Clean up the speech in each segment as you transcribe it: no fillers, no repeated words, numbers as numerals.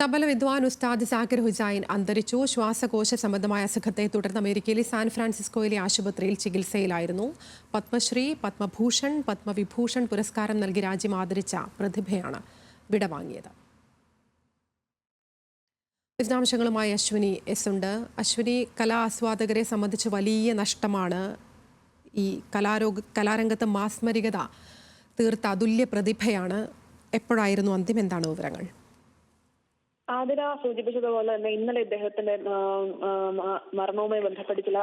തബല വിദ്വാൻ ഉസ്താദ് സാക്കിർ ഹുസൈൻ അന്തരിച്ചു. ശ്വാസകോശ സംബന്ധമായ അസുഖത്തെ തുടർന്ന് അമേരിക്കയിലെ സാൻ ഫ്രാൻസിസ്കോയിലെ ആശുപത്രിയിൽ ചികിത്സയിലായിരുന്നു. പത്മശ്രീ, പത്മഭൂഷൺ, പത്മവിഭൂഷൺ പുരസ്കാരം നൽകി രാജ്യം ആദരിച്ച പ്രതിഭയാണ് വിടവാങ്ങിയത്. വിശദാംശങ്ങളുമായി അശ്വിനി എസ് ഉണ്ട്. അശ്വിനി, കലാ ആസ്വാദകരെ സംബന്ധിച്ച് വലിയ നഷ്ടമാണ്. ഈ കലാരംഗത്ത് മാസ്മരികത തീർത്ത അതുല്യ പ്രതിഭയാണ്. എപ്പോഴായിരുന്നു അന്ത്യം? എന്താണ് വിവരങ്ങൾ? ആതിര സൂചിപ്പിച്ചതുപോലെ തന്നെ ഇന്നലെ ഇദ്ദേഹത്തിന്റെ മരണവുമായി ബന്ധപ്പെട്ട് ചില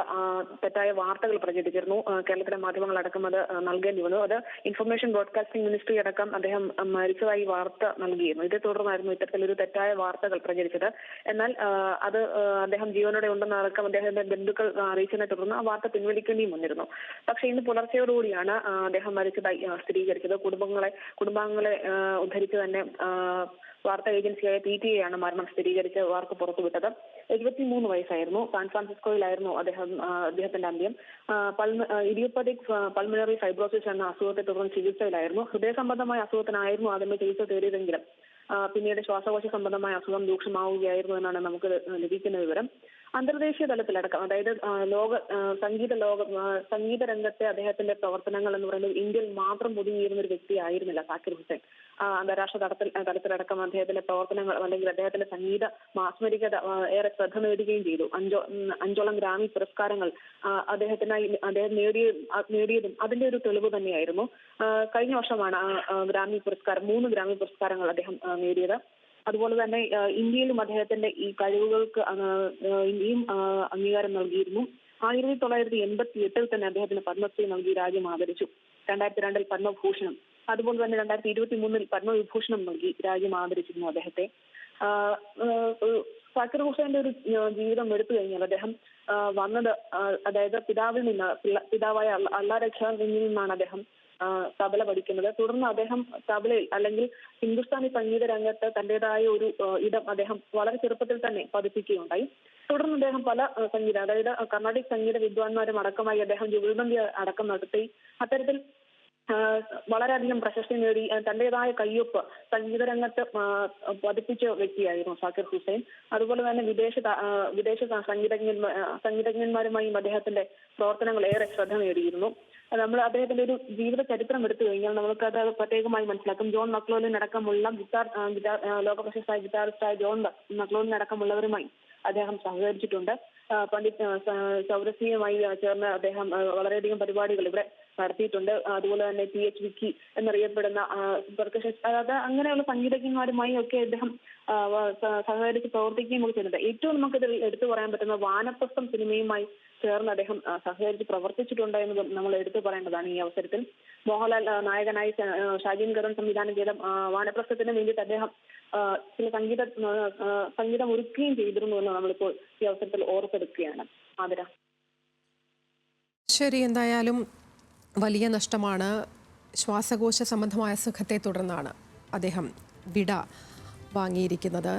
തെറ്റായ വാർത്തകൾ പ്രചരിച്ചിരുന്നു. കേരളത്തിലെ മാധ്യമങ്ങളടക്കം അത് നൽകേണ്ടി വന്നു. അത് ഇൻഫർമേഷൻ ബ്രോഡ്കാസ്റ്റിംഗ് മിനിസ്ട്രി അടക്കം അദ്ദേഹം മരിച്ചതായി വാർത്ത നൽകിയിരുന്നു. ഇതേ തുടർന്നായിരുന്നു ഇത്തരത്തിലൊരു തെറ്റായ വാർത്തകൾ പ്രചരിച്ചത്. എന്നാൽ അത് അദ്ദേഹം ജീവനോടെ ഉണ്ടെന്നടക്കം അദ്ദേഹത്തിന്റെ ബന്ധുക്കൾ അറിയിച്ചതിനെ തുടർന്ന് ആ വാർത്ത പിൻവലിക്കേണ്ടിയും വന്നിരുന്നു. പക്ഷേ ഇന്ന് പുലർച്ചയോടുകൂടിയാണ് അദ്ദേഹം മരിച്ചതായി സ്ഥിരീകരിച്ചത്. കുടുംബാംഗങ്ങളെ ഉദ്ധരിച്ച് തന്നെ വാർത്താ ഏജൻസിയായ PTA ആണ് മരണം സ്ഥിരീകരിച്ച് വാർത്ത പുറത്തുവിട്ടത്. 73 വയസ്സായിരുന്നു. സാൻ ഫ്രാൻസിസ്കോയിലായിരുന്നു അദ്ദേഹത്തിന്റെ അന്ത്യം. ഇഡിയോപ്പതിക് പൾമിനറി ഫൈബ്രോസിസ് എന്ന അസുഖത്തെ തുടർന്ന് ചികിത്സയിലായിരുന്നു. ഹൃദയ സംബന്ധമായ അസുഖത്തിനായിരുന്നു ആദ്യമേ ചികിത്സ തേടിയതെങ്കിലും പിന്നീട് ശ്വാസകോശ സംബന്ധമായ അസുഖം രൂക്ഷമാവുകയായിരുന്നു എന്നാണ് നമുക്ക് ലഭിക്കുന്ന വിവരം. അന്തർദേശീയ തലത്തിലടക്കം, അതായത് സംഗീത രംഗത്തെ അദ്ദേഹത്തിന്റെ പ്രവർത്തനങ്ങൾ എന്ന് പറയുന്നത് ഇന്ത്യയിൽ മാത്രം ഒതുങ്ങിയിരുന്ന ഒരു വ്യക്തിയായിരുന്നില്ല സാക്കിർ ഹുസൈൻ. അന്താരാഷ്ട്ര തലത്തിലടക്കം അദ്ദേഹത്തിന്റെ പ്രവർത്തനങ്ങൾ അല്ലെങ്കിൽ അദ്ദേഹത്തിന്റെ സംഗീത മാസ്മരികത ഏറെ ശ്രദ്ധ നേടുകയും ചെയ്തു. അഞ്ചോളം ഗ്രാമി പുരസ്കാരങ്ങൾ അദ്ദേഹം നേടിയതും അതിന്റെ ഒരു തെളിവ് തന്നെയായിരുന്നു. കഴിഞ്ഞ വർഷമാണ് ഗ്രാമി പുരസ്കാരം 3 ഗ്രാമി പുരസ്കാരങ്ങൾ അദ്ദേഹം നേടിയത്. അതുപോലെ തന്നെ ഇന്ത്യയിലും അദ്ദേഹത്തിന്റെ ഈ കഴിവുകൾക്ക് ഇനിയും അംഗീകാരം നൽകിയിരുന്നു. 1988 തന്നെ അദ്ദേഹത്തിന് പത്മശ്രീ നൽകി രാജ്യം ആദരിച്ചു. 2002 പത്മഭൂഷണം, അതുപോലെ തന്നെ 2023 പത്മവിഭൂഷണം നൽകി രാജ്യം ആദരിച്ചിരുന്നു അദ്ദേഹത്തെ. സാക്കിർ ഹുസൈന്റെ ഒരു ജീവിതം എടുത്തു കഴിഞ്ഞാൽ അദ്ദേഹം വന്നത്, അതായത് പിതാവായ അല്ലാ രക്ഷാനിൽ നിന്നാണ് അദ്ദേഹം തബല പഠിക്കുന്നത്. തുടർന്ന് അദ്ദേഹം തബലയിൽ അല്ലെങ്കിൽ ഹിന്ദുസ്ഥാനി സംഗീത രംഗത്ത് തന്റേതായ ഒരു ഇടം അദ്ദേഹം വളരെ ചെറുപ്പത്തിൽ തന്നെ പതിപ്പിക്കുകയുണ്ടായി. തുടർന്ന് അദ്ദേഹം പല അതായത് കർണാടിക് സംഗീത വിദ്വാൻമാരും അടക്കമായി അദ്ദേഹം ജുഗൽബന്ദി അടക്കം നടത്തി. അത്തരത്തിൽ വളരെയധികം പ്രശസ്തി നേടി തന്റേതായ കയ്യൊപ്പ് സംഗീത രംഗത്ത് പതിപ്പിച്ച വ്യക്തിയായിരുന്നു സാക്കിർ ഹുസൈൻ. അതുപോലെ തന്നെ വിദേശ സംഗീതജ്ഞന്മാരുമായും അദ്ദേഹത്തിന്റെ പ്രവർത്തനങ്ങൾ ഏറെ ശ്രദ്ധ നേടിയിരുന്നു. നമ്മൾ അദ്ദേഹത്തിന്റെ ഒരു ജീവിത ചരിത്രം എടുത്തു കഴിഞ്ഞാൽ നമുക്കത് പ്രത്യേകമായി മനസ്സിലാക്കും. ജോൺ മക്ലോലിൻ അടക്കമുള്ള ലോക പ്രശസ്തമായ ഗിറ്റാറിസ്റ്റായ ജോൺ മക്ലോലിൻ അടക്കമുള്ളവരുമായി അദ്ദേഹം സഹകരിച്ചിട്ടുണ്ട്. പണ്ഡിറ്റ് ചൗരസിയുമായി ചേർന്ന് അദ്ദേഹം വളരെയധികം പരിപാടികൾ ഇവിടെ നടത്തിയിട്ടുണ്ട്. അതുപോലെ തന്നെ PH വിക്കി എന്നറിയപ്പെടുന്ന അങ്ങനെയുള്ള സംഗീതജ്ഞന്മാരുമായി ഒക്കെ അദ്ദേഹം സഹകരിച്ച് പ്രവർത്തിക്കുകയും കൂടി ചെയ്യുന്നുണ്ട്. ഏറ്റവും നമുക്കിതിൽ എടുത്തു പറയാൻ പറ്റുന്ന വാനപ്രസ്ഥം സിനിമയുമായി ചേർന്ന് അദ്ദേഹം സഹകരിച്ച് പ്രവർത്തിച്ചിട്ടുണ്ട് എന്ന് നമ്മൾ എടുത്തു പറയേണ്ടതാണ് ഈ അവസരത്തിൽ. മോഹൻലാൽ നായകനായി ഷാജീൻ കരൺ സംവിധാനം ചെയ്ത വാനപ്രസ്ഥത്തിന് വേണ്ടിയിട്ട് അദ്ദേഹം ചില സംഗീതം ഒരുക്കുകയും ചെയ്തിരുന്നു എന്ന് നമ്മളിപ്പോൾ ഈ അവസരത്തിൽ ഓർത്തെടുക്കുകയാണ്. ആതിര. ശരി, എന്തായാലും വലിയ നഷ്ടമാണ്. ശ്വാസകോശ സംബന്ധമായ അസുഖത്തെ തുടർന്നാണ് അദ്ദേഹം വിട വാങ്ങിയിരിക്കുന്നത്.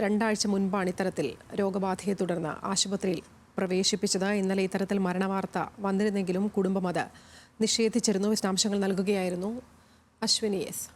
2 ആഴ്ച മുൻപാണ് ഇത്തരത്തിൽ രോഗബാധയെ തുടർന്ന് ആശുപത്രിയിൽ പ്രവേശിപ്പിച്ചത്. ഇന്നലെ ഇത്തരത്തിൽ മരണവാർത്ത വന്നിരുന്നെങ്കിലും കുടുംബം അത് നിഷേധിച്ചിരുന്നു. വിശദാംശങ്ങൾ നൽകുകയായിരുന്നു അശ്വിനി എസ്.